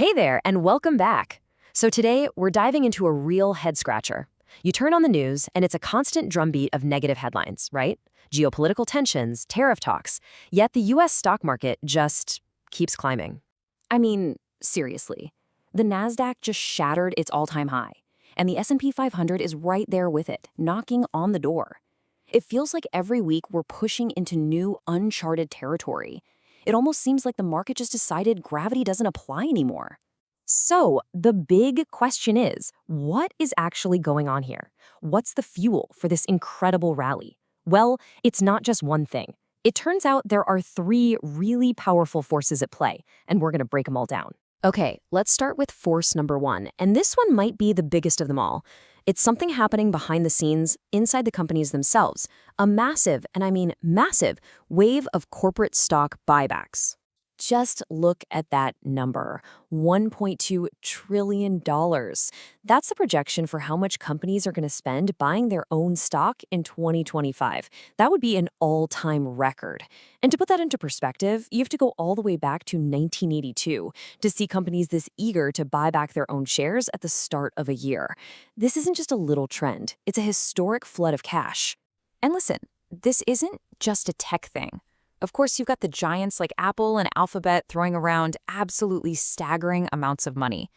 Hey there, and welcome back. So today, we're diving into a real head-scratcher. You turn on the news, and it's a constant drumbeat of negative headlines, right? Geopolitical tensions, tariff talks. Yet the U.S. stock market just keeps climbing. I mean, seriously. The Nasdaq just shattered its all-time high, and the S&P 500 is right there with it, knocking on the door. It feels like every week we're pushing into new, uncharted territory. It almost seems like the market just decided gravity doesn't apply anymore. So, the big question is, what is actually going on here? What's the fuel for this incredible rally? Well, it's not just one thing. It turns out there are three really powerful forces at play, and we're going to break them all down. Okay, let's start with force number one, and this one might be the biggest of them all. It's something happening behind the scenes, inside the companies themselves. A massive, and I mean massive, wave of corporate stock buybacks. Just look at that number, $1.2 trillion. That's the projection for how much companies are going to spend buying their own stock in 2025. That would be an all-time record. And to put that into perspective, you have to go all the way back to 1982 to see companies this eager to buy back their own shares at the start of a year. This isn't just a little trend. It's a historic flood of cash. And listen, this isn't just a tech thing. Of course, you've got the giants like Apple and Alphabet throwing around absolutely staggering amounts of money.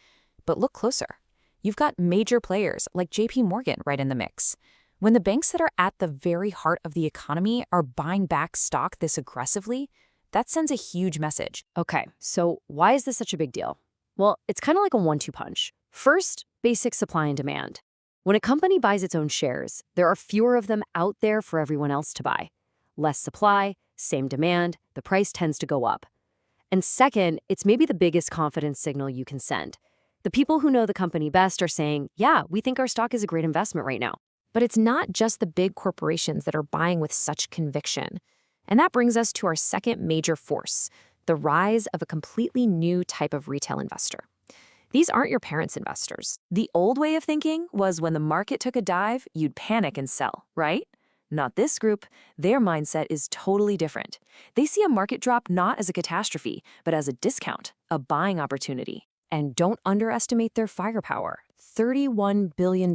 But look closer. You've got major players like JP Morgan right in the mix. When the banks that are at the very heart of the economy are buying back stock this aggressively, that sends a huge message. Okay, so why is this such a big deal? Well, it's kind of like a one-two punch. First, basic supply and demand. When a company buys its own shares, there are fewer of them out there for everyone else to buy. Less supply, same demand, the price tends to go up. And second, it's maybe the biggest confidence signal you can send. The people who know the company best are saying, yeah, we think our stock is a great investment right now. But it's not just the big corporations that are buying with such conviction. And that brings us to our second major force, the rise of a completely new type of retail investor. These aren't your parents' investors. The old way of thinking was when the market took a dive, you'd panic and sell, right? Not this group. Their mindset is totally different. They see a market drop not as a catastrophe, but as a discount, a buying opportunity. And don't underestimate their firepower. $31 billion.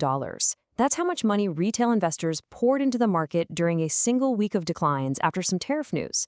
That's how much money retail investors poured into the market during a single week of declines after some tariff news.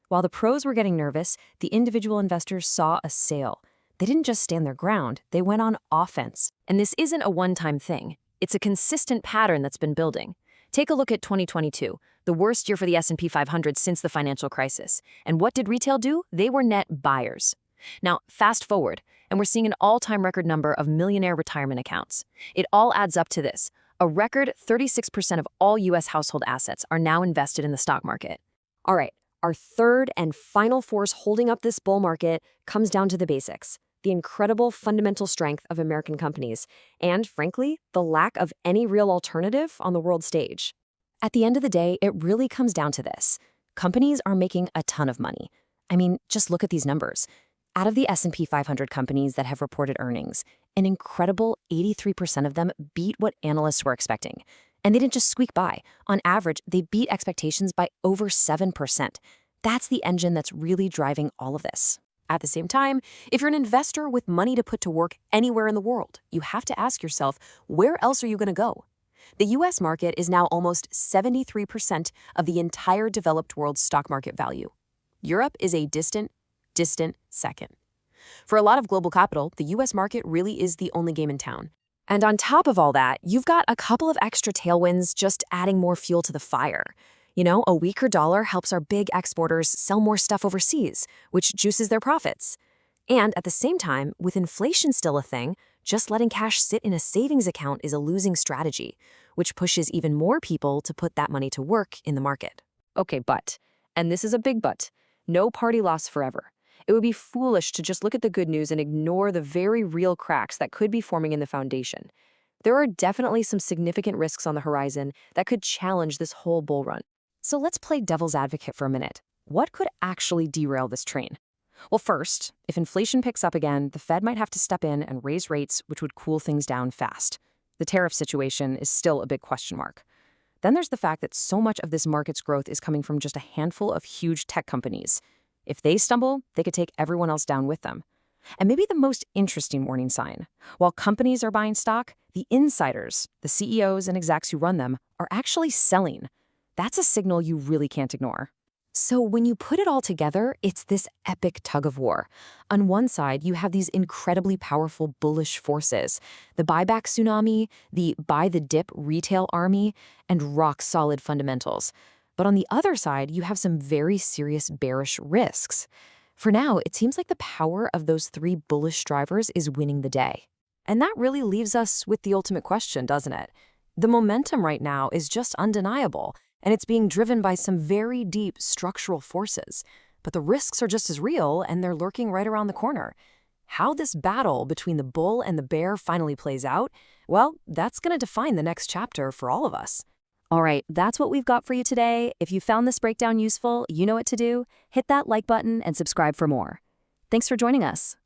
While the pros were getting nervous, the individual investors saw a sale. They didn't just stand their ground, they went on offense. And this isn't a one-time thing. It's a consistent pattern that's been building. Take a look at 2022, the worst year for the S&P 500 since the financial crisis. And what did retail do? They were net buyers. Now, fast forward, and we're seeing an all-time record number of millionaire retirement accounts. It all adds up to this. A record 36% of all U.S. household assets are now invested in the stock market. All right, our third and final force holding up this bull market comes down to the basics. The incredible fundamental strength of American companies, and, frankly, the lack of any real alternative on the world stage. At the end of the day, it really comes down to this. Companies are making a ton of money. I mean, just look at these numbers. Out of the S&P 500 companies that have reported earnings, an incredible 83% of them beat what analysts were expecting. And they didn't just squeak by. On average, they beat expectations by over 7%. That's the engine that's really driving all of this. At the same time, if you're an investor with money to put to work anywhere in the world, you have to ask yourself, where else are you going to go? The U.S. market is now almost 73% of the entire developed world's stock market value. Europe is a distant second. For a lot of global capital, the U.S. market really is the only game in town. And on top of all that, you've got a couple of extra tailwinds just adding more fuel to the fire. You know, a weaker dollar helps our big exporters sell more stuff overseas, which juices their profits. And at the same time, with inflation still a thing, just letting cash sit in a savings account is a losing strategy, which pushes even more people to put that money to work in the market. Okay, but, and this is a big but, no party loss forever. It would be foolish to just look at the good news and ignore the very real cracks that could be forming in the foundation. There are definitely some significant risks on the horizon that could challenge this whole bull run. So let's play devil's advocate for a minute. What could actually derail this train? Well, first, if inflation picks up again, the Fed might have to step in and raise rates, which would cool things down fast. The tariff situation is still a big question mark. Then there's the fact that so much of this market's growth is coming from just a handful of huge tech companies. If they stumble, they could take everyone else down with them. And maybe the most interesting warning sign. While companies are buying stock, the insiders, the CEOs and execs who run them, are actually selling. That's a signal you really can't ignore. So when you put it all together, it's this epic tug of war. On one side, you have these incredibly powerful bullish forces, the buyback tsunami, the buy-the-dip retail army, and rock-solid fundamentals. But on the other side, you have some very serious bearish risks. For now, it seems like the power of those three bullish drivers is winning the day. And that really leaves us with the ultimate question, doesn't it? The momentum right now is just undeniable, and it's being driven by some very deep structural forces. But the risks are just as real, and they're lurking right around the corner. How this battle between the bull and the bear finally plays out, well, that's going to define the next chapter for all of us. All right, that's what we've got for you today. If you found this breakdown useful, you know what to do. Hit that like button and subscribe for more. Thanks for joining us.